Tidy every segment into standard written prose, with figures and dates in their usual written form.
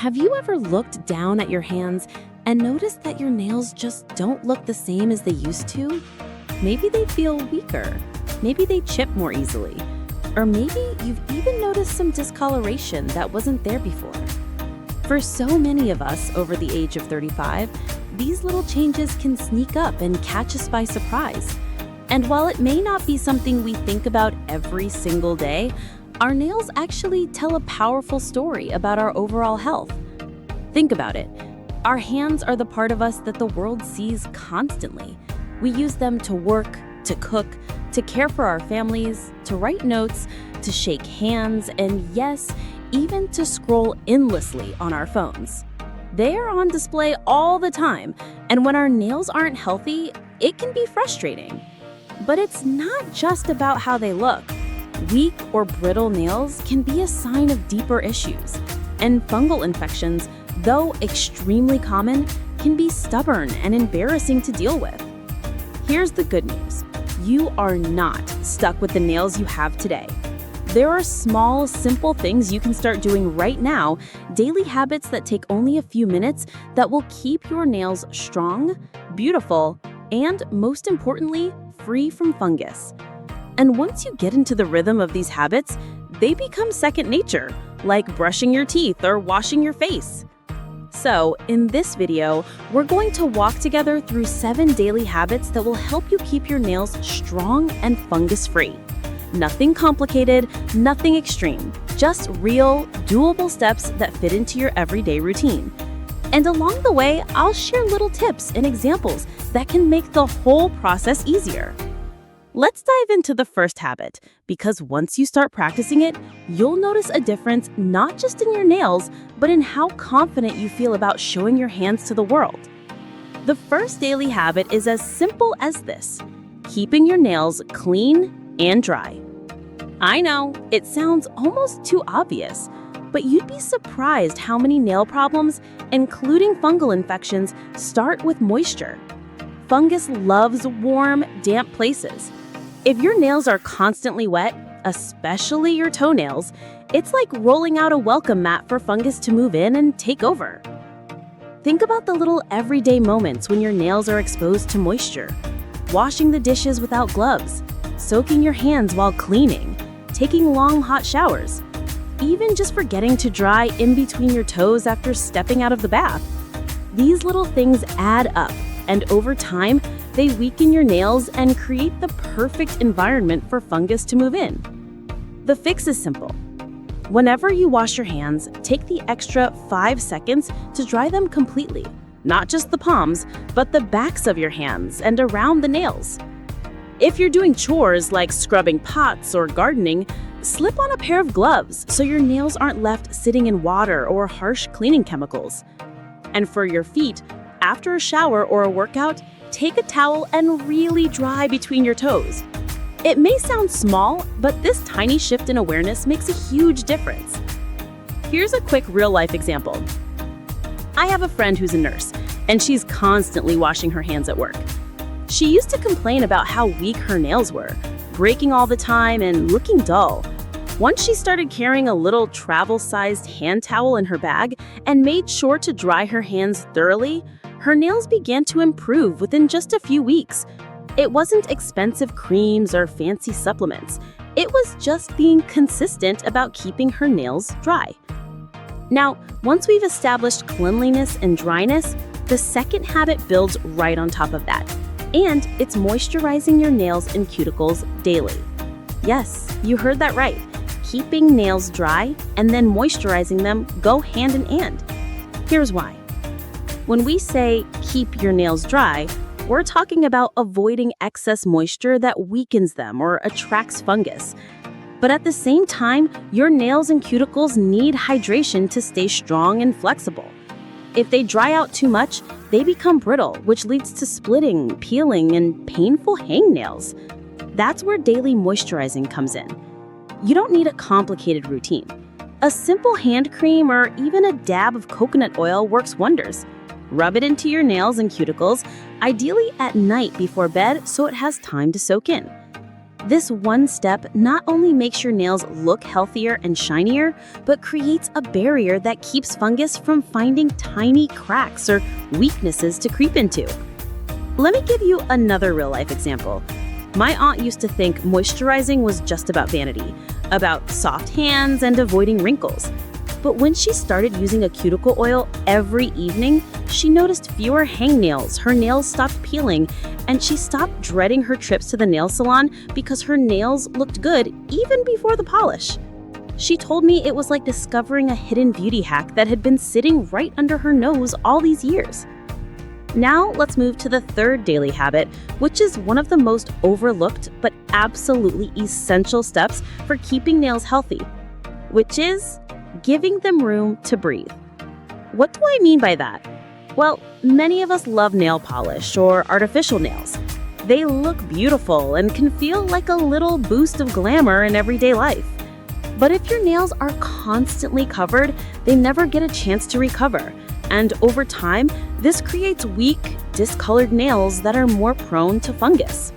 Have you ever looked down at your hands and noticed that your nails just don't look the same as they used to? Maybe they feel weaker, maybe they chip more easily, or maybe you've even noticed some discoloration that wasn't there before. For so many of us over the age of 35, these little changes can sneak up and catch us by surprise. And while it may not be something we think about every single day, our nails actually tell a powerful story about our overall health. Think about it. Our hands are the part of us that the world sees constantly. We use them to work, to cook, to care for our families, to write notes, to shake hands, and yes, even to scroll endlessly on our phones. They are on display all the time, and when our nails aren't healthy, it can be frustrating. But it's not just about how they look. Weak or brittle nails can be a sign of deeper issues, and fungal infections, though extremely common, can be stubborn and embarrassing to deal with. Here's the good news. You are not stuck with the nails you have today. There are small, simple things you can start doing right now, daily habits that take only a few minutes that will keep your nails strong, beautiful, and most importantly, free from fungus. And once you get into the rhythm of these habits, they become second nature, like brushing your teeth or washing your face. So, in this video, we're going to walk together through 7 daily habits that will help you keep your nails strong and fungus-free. Nothing complicated, nothing extreme, just real, doable steps that fit into your everyday routine. And along the way, I'll share little tips and examples that can make the whole process easier. Let's dive into the first habit, because once you start practicing it, you'll notice a difference not just in your nails, but in how confident you feel about showing your hands to the world. The first daily habit is as simple as this: keeping your nails clean and dry. I know, it sounds almost too obvious, but you'd be surprised how many nail problems, including fungal infections, start with moisture. Fungus loves warm, damp places. If your nails are constantly wet, especially your toenails, it's like rolling out a welcome mat for fungus to move in and take over. Think about the little everyday moments when your nails are exposed to moisture. Washing the dishes without gloves, soaking your hands while cleaning, taking long hot showers, even just forgetting to dry in between your toes after stepping out of the bath. These little things add up, and over time, they weaken your nails and create the perfect environment for fungus to move in. The fix is simple. Whenever you wash your hands, take the extra 5 seconds to dry them completely. Not just the palms, but the backs of your hands and around the nails. If you're doing chores like scrubbing pots or gardening, slip on a pair of gloves so your nails aren't left sitting in water or harsh cleaning chemicals. And for your feet, after a shower or a workout, take a towel and really dry between your toes. It may sound small, but this tiny shift in awareness makes a huge difference. Here's a quick real-life example. I have a friend who's a nurse, and she's constantly washing her hands at work. She used to complain about how weak her nails were, breaking all the time and looking dull. Once she started carrying a little travel-sized hand towel in her bag and made sure to dry her hands thoroughly, her nails began to improve within just a few weeks. It wasn't expensive creams or fancy supplements. It was just being consistent about keeping her nails dry. Now, once we've established cleanliness and dryness, the second habit builds right on top of that. And it's moisturizing your nails and cuticles daily. Yes, you heard that right. Keeping nails dry and then moisturizing them go hand in hand. Here's why. When we say keep your nails dry, we're talking about avoiding excess moisture that weakens them or attracts fungus. But at the same time, your nails and cuticles need hydration to stay strong and flexible. If they dry out too much, they become brittle, which leads to splitting, peeling, and painful hangnails. That's where daily moisturizing comes in. You don't need a complicated routine. A simple hand cream or even a dab of coconut oil works wonders. Rub it into your nails and cuticles, ideally at night before bed so it has time to soak in. This one step not only makes your nails look healthier and shinier, but creates a barrier that keeps fungus from finding tiny cracks or weaknesses to creep into. Let me give you another real-life example. My aunt used to think moisturizing was just about vanity, about soft hands and avoiding wrinkles. But when she started using a cuticle oil every evening, she noticed fewer hangnails, her nails stopped peeling, and she stopped dreading her trips to the nail salon because her nails looked good even before the polish. She told me it was like discovering a hidden beauty hack that had been sitting right under her nose all these years. Now let's move to the third daily habit, which is one of the most overlooked but absolutely essential steps for keeping nails healthy, which is giving them room to breathe. What do I mean by that? Well, many of us love nail polish or artificial nails. They look beautiful and can feel like a little boost of glamour in everyday life. But if your nails are constantly covered, they never get a chance to recover. And over time, this creates weak, discolored nails that are more prone to fungus.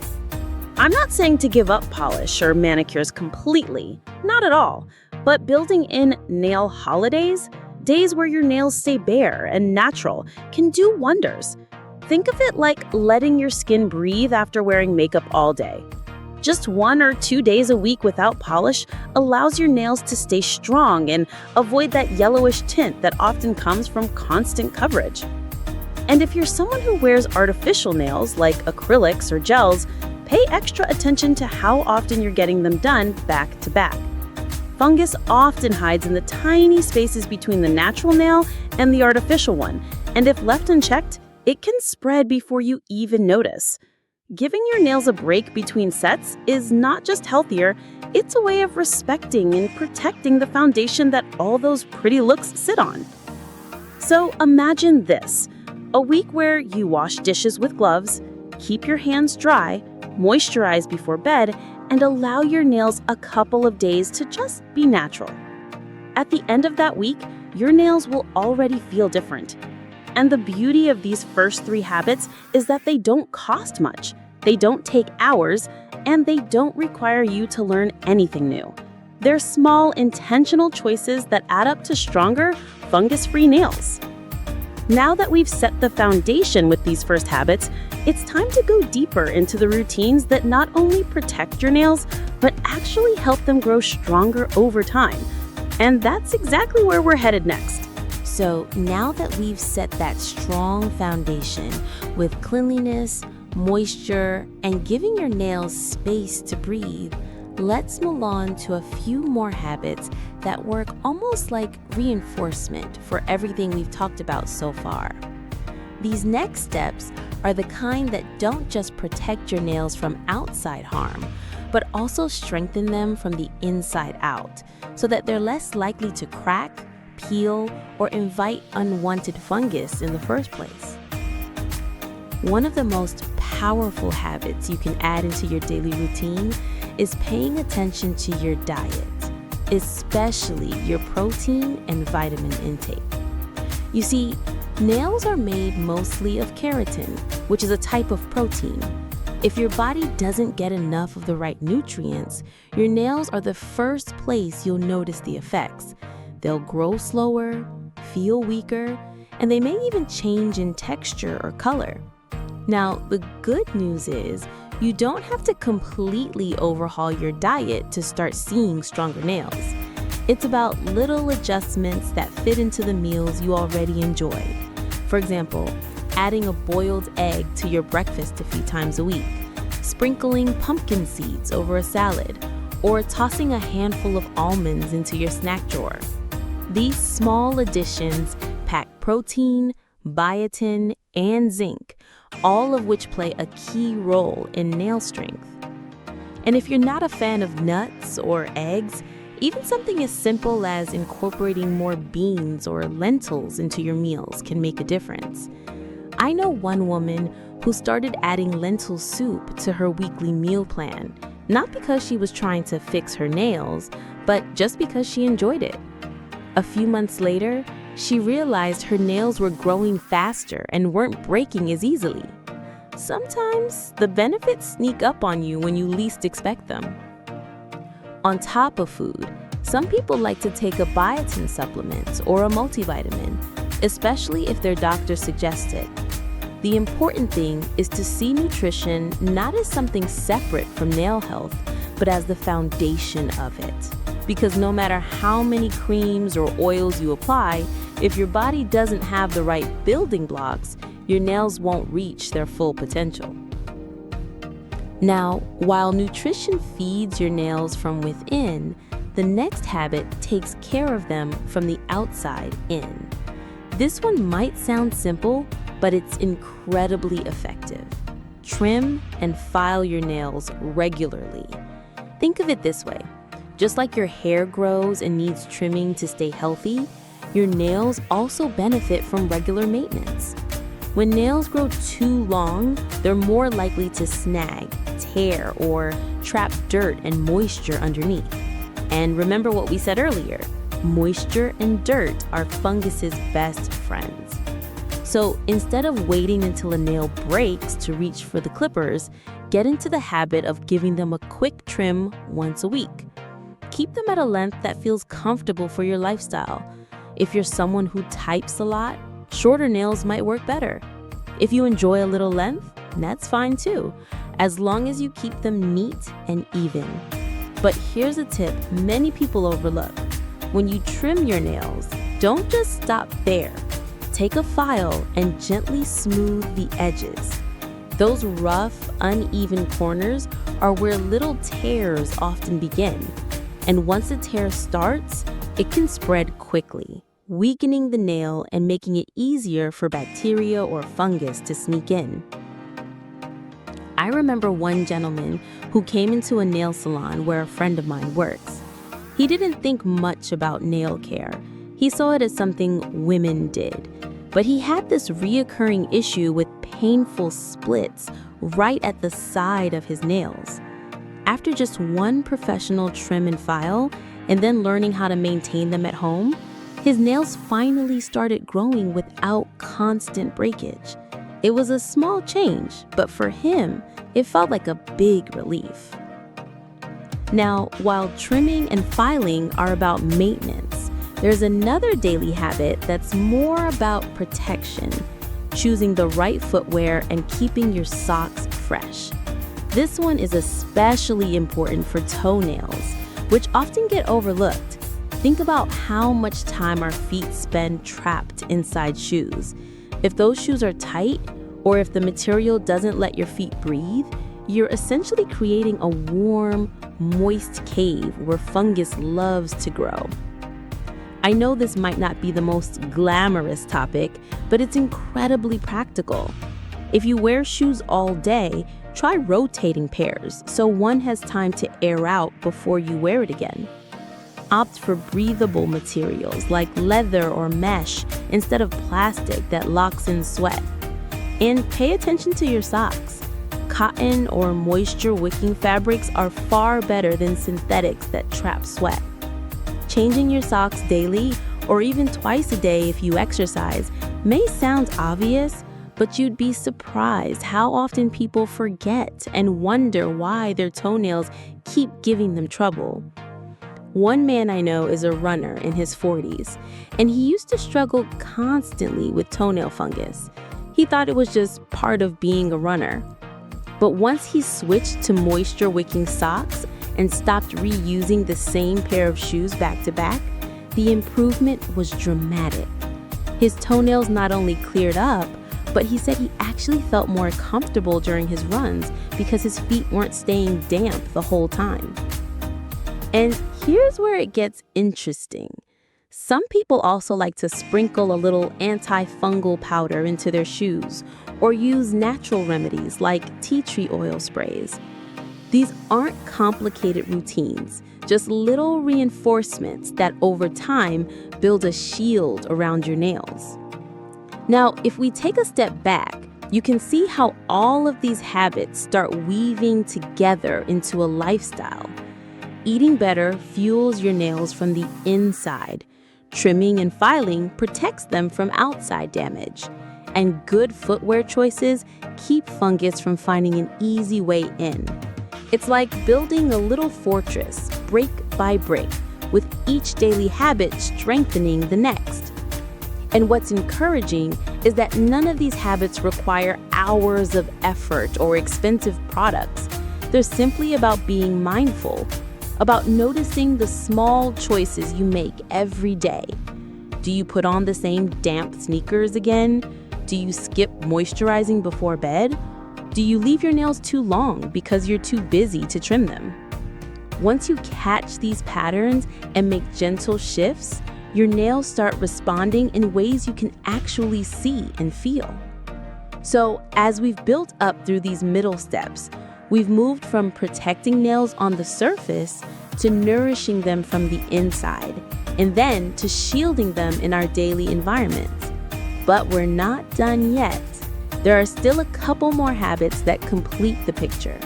I'm not saying to give up polish or manicures completely, not at all. But building in nail holidays, days where your nails stay bare and natural, can do wonders. Think of it like letting your skin breathe after wearing makeup all day. Just 1 or 2 days a week without polish allows your nails to stay strong and avoid that yellowish tint that often comes from constant coverage. And if you're someone who wears artificial nails like acrylics or gels, pay extra attention to how often you're getting them done back to back. Fungus often hides in the tiny spaces between the natural nail and the artificial one, and if left unchecked, it can spread before you even notice. Giving your nails a break between sets is not just healthier, it's a way of respecting and protecting the foundation that all those pretty looks sit on. So imagine this, a week where you wash dishes with gloves, keep your hands dry, moisturize before bed, and allow your nails a couple of days to just be natural. At the end of that week, your nails will already feel different. And the beauty of these first 3 habits is that they don't cost much, they don't take hours, and they don't require you to learn anything new. They're small, intentional choices that add up to stronger, fungus-free nails. Now that we've set the foundation with these first habits, it's time to go deeper into the routines that not only protect your nails, but actually help them grow stronger over time. And that's exactly where we're headed next. So now that we've set that strong foundation with cleanliness, moisture, and giving your nails space to breathe, let's move on to a few more habits that work almost like reinforcement for everything we've talked about so far. These next steps are the kind that don't just protect your nails from outside harm, but also strengthen them from the inside out, so that they're less likely to crack, peel, or invite unwanted fungus in the first place. One of the most powerful habits you can add into your daily routine is paying attention to your diet, especially your protein and vitamin intake. You see, nails are made mostly of keratin, which is a type of protein. If your body doesn't get enough of the right nutrients, your nails are the first place you'll notice the effects. They'll grow slower, feel weaker, and they may even change in texture or color. Now, the good news is you don't have to completely overhaul your diet to start seeing stronger nails. It's about little adjustments that fit into the meals you already enjoy. For example, adding a boiled egg to your breakfast a few times a week, sprinkling pumpkin seeds over a salad, or tossing a handful of almonds into your snack drawer. These small additions pack protein, biotin, and zinc, all of which play a key role in nail strength. And if you're not a fan of nuts or eggs, even something as simple as incorporating more beans or lentils into your meals can make a difference. I know one woman who started adding lentil soup to her weekly meal plan, not because she was trying to fix her nails, but just because she enjoyed it. A few months later, she realized her nails were growing faster and weren't breaking as easily. sometimes the benefits sneak up on you when you least expect them. On top of food, some people like to take a biotin supplement or a multivitamin, especially if their doctor suggests it. The important thing is to see nutrition not as something separate from nail health, but as the foundation of it. Because no matter how many creams or oils you apply, if your body doesn't have the right building blocks, your nails won't reach their full potential. Now, while nutrition feeds your nails from within, the next habit takes care of them from the outside in. This one might sound simple, but it's incredibly effective. Trim and file your nails regularly. Think of it this way. Just like your hair grows and needs trimming to stay healthy, your nails also benefit from regular maintenance. When nails grow too long, they're more likely to snag, tear, or trap dirt and moisture underneath. And remember what we said earlier, moisture and dirt are fungus's best friends. So instead of waiting until a nail breaks to reach for the clippers, get into the habit of giving them a quick trim once a week. Keep them at a length that feels comfortable for your lifestyle. If you're someone who types a lot, shorter nails might work better. If you enjoy a little length, that's fine too, as long as you keep them neat and even. But here's a tip many people overlook. When you trim your nails, don't just stop there. Take a file and gently smooth the edges. Those rough, uneven corners are where little tears often begin. And once a tear starts, it can spread quickly, weakening the nail and making it easier for bacteria or fungus to sneak in. I remember one gentleman who came into a nail salon where a friend of mine works. He didn't think much about nail care. He saw it as something women did. But he had this reoccurring issue with painful splits right at the side of his nails. After just one professional trim and file, and then learning how to maintain them at home, his nails finally started growing without constant breakage. It was a small change, but for him, it felt like a big relief. Now, while trimming and filing are about maintenance, there's another daily habit that's more about protection, choosing the right footwear and keeping your socks fresh. This one is especially important for toenails, which often get overlooked. Think about how much time our feet spend trapped inside shoes. If those shoes are tight, or if the material doesn't let your feet breathe, you're essentially creating a warm, moist cave where fungus loves to grow. I know this might not be the most glamorous topic, but it's incredibly practical. If you wear shoes all day, try rotating pairs so one has time to air out before you wear it again. Opt for breathable materials like leather or mesh instead of plastic that locks in sweat. And pay attention to your socks. Cotton or moisture-wicking fabrics are far better than synthetics that trap sweat. Changing your socks daily, or even twice a day if you exercise, may sound obvious, but you'd be surprised how often people forget and wonder why their toenails keep giving them trouble. One man I know is a runner in his 40s, and he used to struggle constantly with toenail fungus. He thought it was just part of being a runner. But once he switched to moisture-wicking socks and stopped reusing the same pair of shoes back to back, the improvement was dramatic. His toenails not only cleared up, but he said he actually felt more comfortable during his runs because his feet weren't staying damp the whole time. And here's where it gets interesting. Some people also like to sprinkle a little antifungal powder into their shoes or use natural remedies like tea tree oil sprays. These aren't complicated routines, just little reinforcements that over time build a shield around your nails. Now, if we take a step back, you can see how all of these habits start weaving together into a lifestyle. Eating better fuels your nails from the inside. Trimming and filing protects them from outside damage. and good footwear choices keep fungus from finding an easy way in. It's like building a little fortress, brick by brick, with each daily habit strengthening the next. And what's encouraging is that none of these habits require hours of effort or expensive products. They're simply about being mindful, about noticing the small choices you make every day. Do you put on the same damp sneakers again? Do you skip moisturizing before bed? Do you leave your nails too long because you're too busy to trim them? Once you catch these patterns and make gentle shifts, your nails start responding in ways you can actually see and feel. So, as we've built up through these middle steps, we've moved from protecting nails on the surface to nourishing them from the inside, and then to shielding them in our daily environments. But we're not done yet. There are still a couple more habits that complete the picture.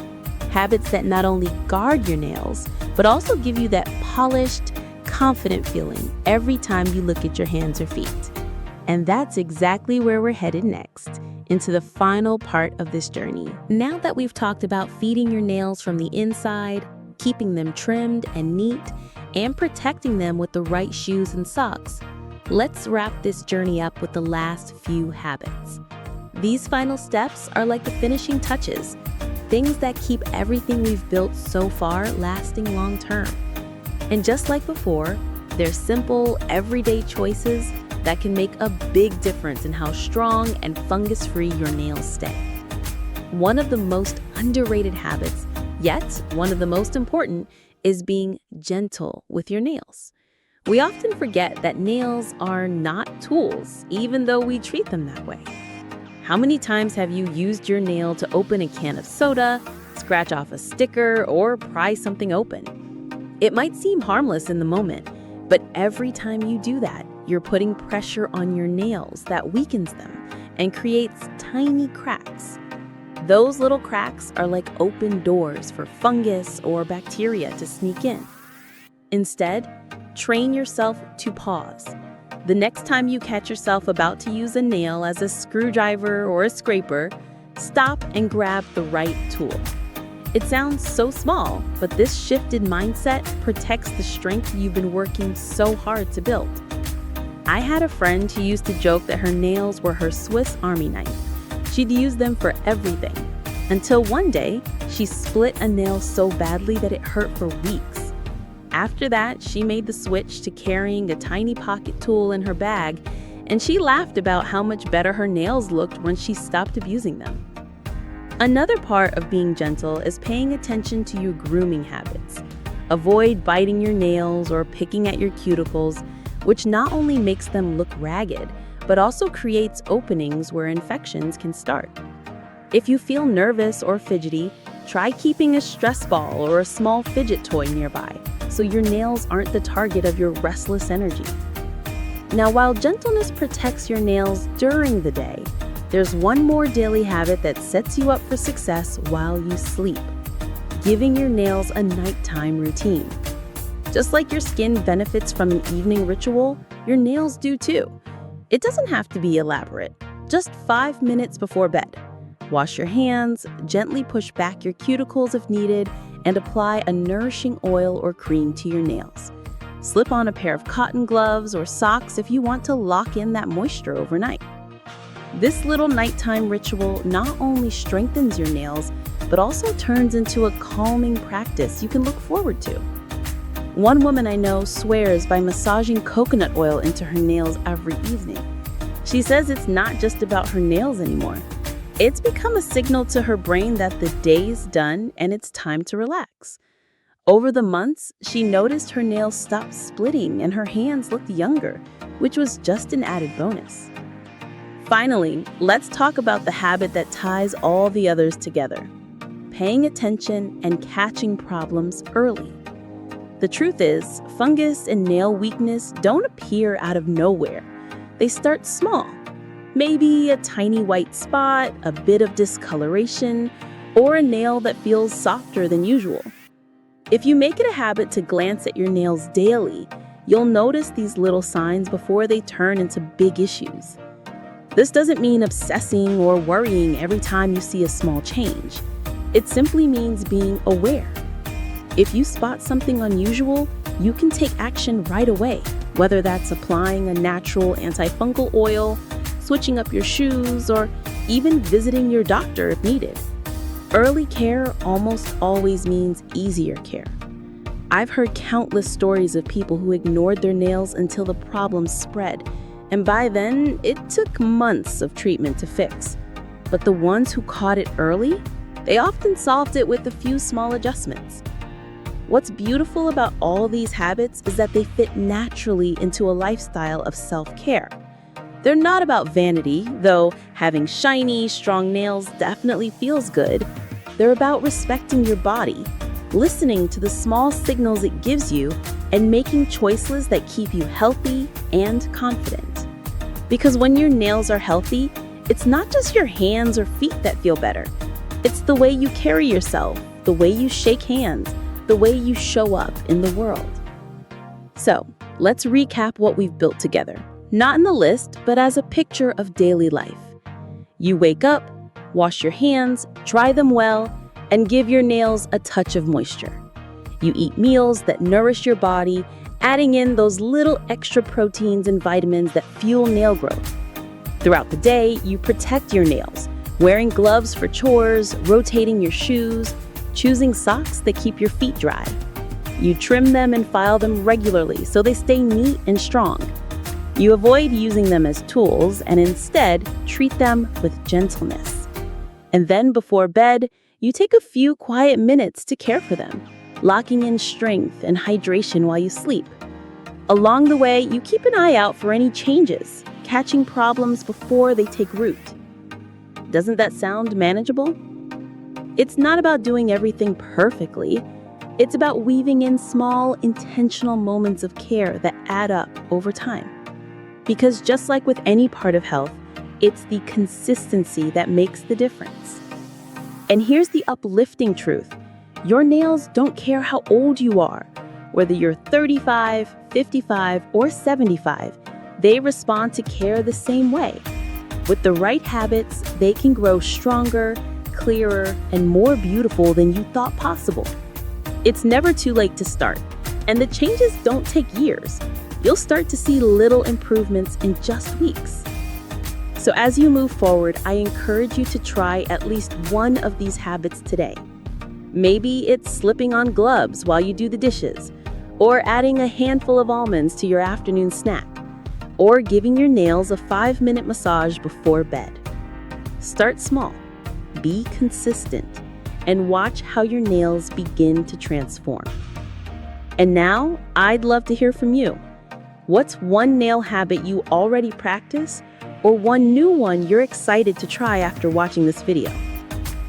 Habits that not only guard your nails, but also give you that polished, confident feeling every time you look at your hands or feet. And that's exactly where we're headed next, into the final part of this journey. Now that we've talked about feeding your nails from the inside, keeping them trimmed and neat, and protecting them with the right shoes and socks, let's wrap this journey up with the last few habits. These final steps are like the finishing touches, things that keep everything we've built so far lasting long term. And just like before, they're simple, everyday choices that can make a big difference in how strong and fungus-free your nails stay. One of the most underrated habits, yet one of the most important, is being gentle with your nails. We often forget that nails are not tools, even though we treat them that way. How many times have you used your nail to open a can of soda, scratch off a sticker, or pry something open? It might seem harmless in the moment, but every time you do that, you're putting pressure on your nails that weakens them and creates tiny cracks. Those little cracks are like open doors for fungus or bacteria to sneak in. Instead, train yourself to pause. The next time you catch yourself about to use a nail as a screwdriver or a scraper, stop and grab the right tool. It sounds so small, but this shifted mindset protects the strength you've been working so hard to build. I had a friend who used to joke that her nails were her Swiss Army knife. She'd use them for everything, until one day, she split a nail so badly that it hurt for weeks. After that, she made the switch to carrying a tiny pocket tool in her bag, and she laughed about how much better her nails looked when she stopped abusing them. Another part of being gentle is paying attention to your grooming habits. Avoid biting your nails or picking at your cuticles, which not only makes them look ragged, but also creates openings where infections can start. If you feel nervous or fidgety, try keeping a stress ball or a small fidget toy nearby, so your nails aren't the target of your restless energy. Now, while gentleness protects your nails during the day, there's one more daily habit that sets you up for success while you sleep: giving your nails a nighttime routine. Just like your skin benefits from an evening ritual, your nails do too. It doesn't have to be elaborate, just 5 minutes before bed. Wash your hands, gently push back your cuticles if needed, and apply a nourishing oil or cream to your nails. Slip on a pair of cotton gloves or socks if you want to lock in that moisture overnight. This little nighttime ritual not only strengthens your nails, but also turns into a calming practice you can look forward to. One woman I know swears by massaging coconut oil into her nails every evening. She says it's not just about her nails anymore. It's become a signal to her brain that the day's done and it's time to relax. Over the months, she noticed her nails stopped splitting and her hands looked younger, which was just an added bonus. Finally, let's talk about the habit that ties all the others together: paying attention and catching problems early. The truth is, fungus and nail weakness don't appear out of nowhere. They start small. Maybe a tiny white spot, a bit of discoloration, or a nail that feels softer than usual. If you make it a habit to glance at your nails daily, you'll notice these little signs before they turn into big issues. This doesn't mean obsessing or worrying every time you see a small change. It simply means being aware. If you spot something unusual, you can take action right away, whether that's applying a natural antifungal oil, switching up your shoes, or even visiting your doctor if needed. Early care almost always means easier care. I've heard countless stories of people who ignored their nails until the problem spread, and by then, it took months of treatment to fix. But the ones who caught it early, they often solved it with a few small adjustments. What's beautiful about all these habits is that they fit naturally into a lifestyle of self-care. They're not about vanity, though having shiny, strong nails definitely feels good. They're about respecting your body, listening to the small signals it gives you, and making choices that keep you healthy and confident. Because when your nails are healthy, it's not just your hands or feet that feel better. It's the way you carry yourself, the way you shake hands, the way you show up in the world. So, let's recap what we've built together. Not in the list, but as a picture of daily life. You wake up, wash your hands, dry them well, and give your nails a touch of moisture. You eat meals that nourish your body, adding in those little extra proteins and vitamins that fuel nail growth. Throughout the day, you protect your nails, wearing gloves for chores, rotating your shoes, choosing socks that keep your feet dry. You trim them and file them regularly so they stay neat and strong. You avoid using them as tools and instead treat them with gentleness. And then before bed, you take a few quiet minutes to care for them, locking in strength and hydration while you sleep. Along the way, you keep an eye out for any changes, catching problems before they take root. Doesn't that sound manageable? It's not about doing everything perfectly. It's about weaving in small, intentional moments of care that add up over time. Because just like with any part of health, it's the consistency that makes the difference. And here's the uplifting truth. Your nails don't care how old you are. Whether you're 35, 55, or 75, they respond to care the same way. With the right habits, they can grow stronger, clearer, and more beautiful than you thought possible. It's never too late to start, and the changes don't take years. You'll start to see little improvements in just weeks. So as you move forward, I encourage you to try at least one of these habits today. Maybe it's slipping on gloves while you do the dishes, or adding a handful of almonds to your afternoon snack, or giving your nails a 5-minute massage before bed. Start small, be consistent, and watch how your nails begin to transform. And now, I'd love to hear from you. What's one nail habit you already practice, or one new one you're excited to try after watching this video?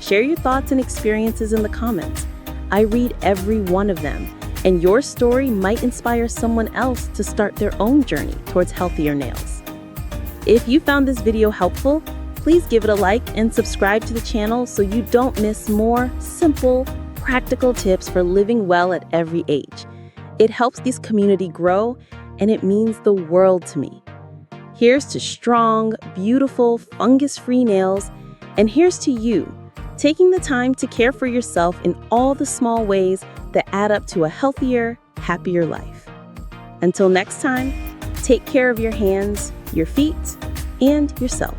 Share your thoughts and experiences in the comments. I read every one of them, and your story might inspire someone else to start their own journey towards healthier nails. If you found this video helpful, please give it a like and subscribe to the channel so you don't miss more simple, practical tips for living well at every age. It helps this community grow, and it means the world to me. Here's to strong, beautiful, fungus-free nails, and here's to you, taking the time to care for yourself in all the small ways that add up to a healthier, happier life. Until next time, take care of your hands, your feet, and yourself.